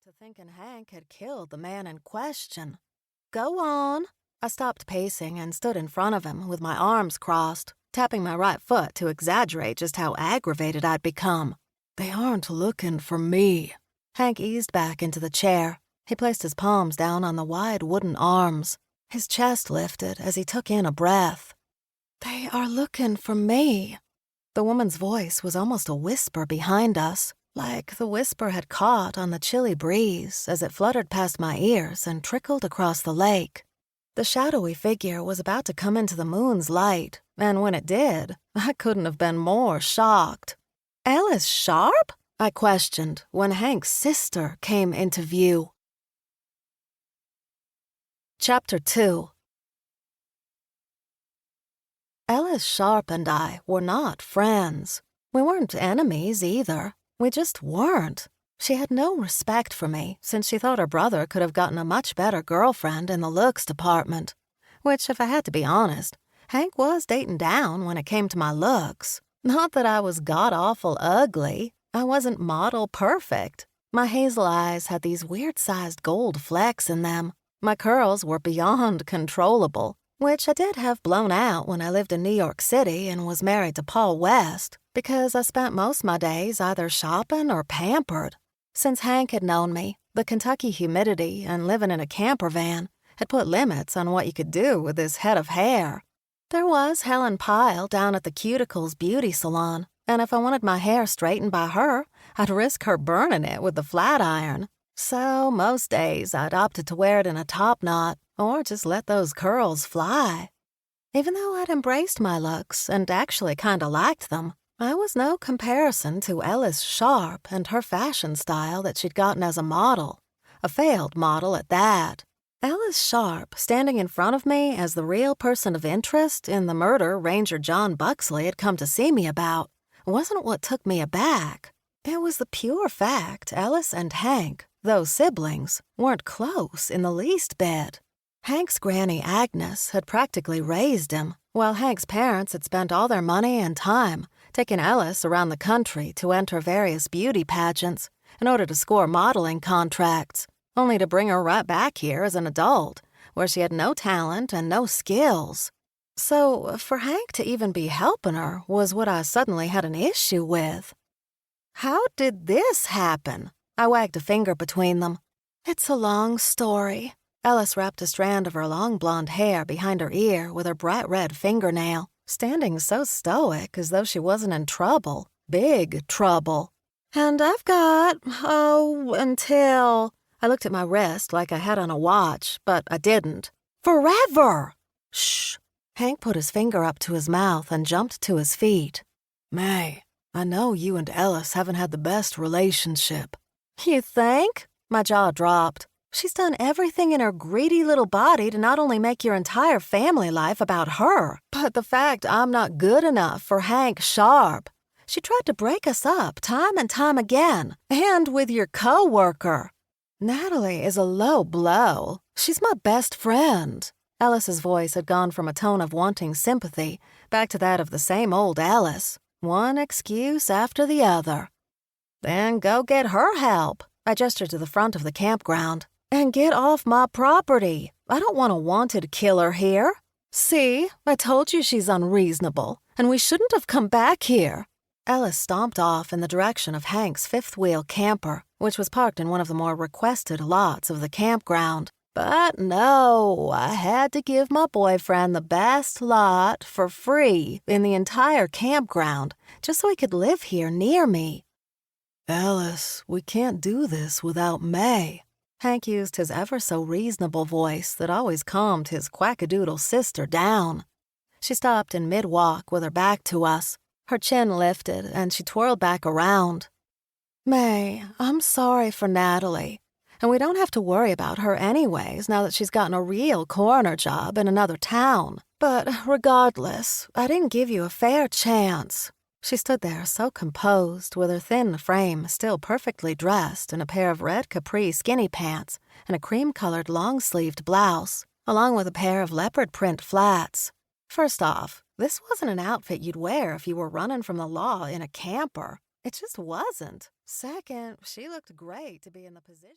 to thinking Hank had killed the man in question. "Go on." I stopped pacing and stood in front of him with my arms crossed, tapping my right foot to exaggerate just how aggravated I'd become. "They aren't looking for me." Hank eased back into the chair. He placed his palms down on the wide wooden arms. His chest lifted as he took in a breath. "They are looking for me." The woman's voice was almost a whisper behind us, like the whisper had caught on the chilly breeze as it fluttered past my ears and trickled across the lake. The shadowy figure was about to come into the moon's light, and when it did, I couldn't have been more shocked. "Ellis Sharp?" I questioned when Hank's sister came into view. Chapter 2. Ellis Sharp and I were not friends. We weren't enemies either. We just weren't. She had no respect for me since she thought her brother could have gotten a much better girlfriend in the looks department, which, if I had to be honest, Hank was dating down when it came to my looks. Not that I was god-awful ugly. I wasn't model perfect. My hazel eyes had these weird-sized gold flecks in them. My curls were beyond controllable, which I did have blown out when I lived in New York City and was married to Mae West, because I spent most of my days either shopping or pampered. Since Hank had known me, the Kentucky humidity and living in a camper van had put limits on what you could do with this head of hair. There was Helen Pyle down at the Cuticles Beauty Salon, and if I wanted my hair straightened by her, I'd risk her burning it with the flat iron. So most days I'd opted to wear it in a top knot or just let those curls fly. Even though I'd embraced my looks and actually kinda liked them, I was no comparison to Ellis Sharp and her fashion style that she'd gotten as a model. A failed model at that. Ellis Sharp standing in front of me as the real person of interest in the murder Ranger John Buxley had come to see me about wasn't what took me aback. It was the pure fact Ellis and Hank, though siblings, weren't close in the least bit. Hank's Granny Agnes had practically raised him, while Hank's parents had spent all their money and time taking Ellis around the country to enter various beauty pageants in order to score modeling contracts, only to bring her right back here as an adult, where she had no talent and no skills. So for Hank to even be helping her was what I suddenly had an issue with. "How did this happen?" I wagged a finger between them. "It's a long story." Ellis wrapped a strand of her long blonde hair behind her ear with her bright red fingernail, standing so stoic as though she wasn't in trouble. Big trouble. "And I've got, until—" I looked at my wrist like I had on a watch, but I didn't. "Forever!" "Shh." Hank put his finger up to his mouth and jumped to his feet. "Mae, I know you and Ellis haven't had the best relationship." "You think?" My jaw dropped. "She's done everything in her greedy little body to not only make your entire family life about her, but the fact I'm not good enough for Hank Sharp. She tried to break us up time and time again, and with your co-worker. Natalie is a low blow. She's my best friend." Ellis's voice had gone from a tone of wanting sympathy back to that of the same old Ellis. One excuse after the other. "Then go get her help." I gestured to the front of the campground. "And get off my property. I don't want a wanted killer here. See, I told you she's unreasonable, and we shouldn't have come back here." Ellis stomped off in the direction of Hank's fifth-wheel camper, which was parked in one of the more requested lots of the campground. But no, I had to give my boyfriend the best lot for free in the entire campground, just so he could live here near me. "Ellis, we can't do this without Mae." Hank used his ever-so-reasonable voice that always calmed his quackadoodle sister down. She stopped in mid-walk with her back to us. Her chin lifted, and she twirled back around. "Mae, I'm sorry for Natalie. And we don't have to worry about her anyways now that she's gotten a real coroner job in another town. But regardless, I didn't give you a fair chance." She stood there so composed, with her thin frame still perfectly dressed in a pair of red capri skinny pants and a cream-colored long-sleeved blouse, along with a pair of leopard print flats. First off, this wasn't an outfit you'd wear if you were running from the law in a camper. It just wasn't. Second, she looked great to be in the position.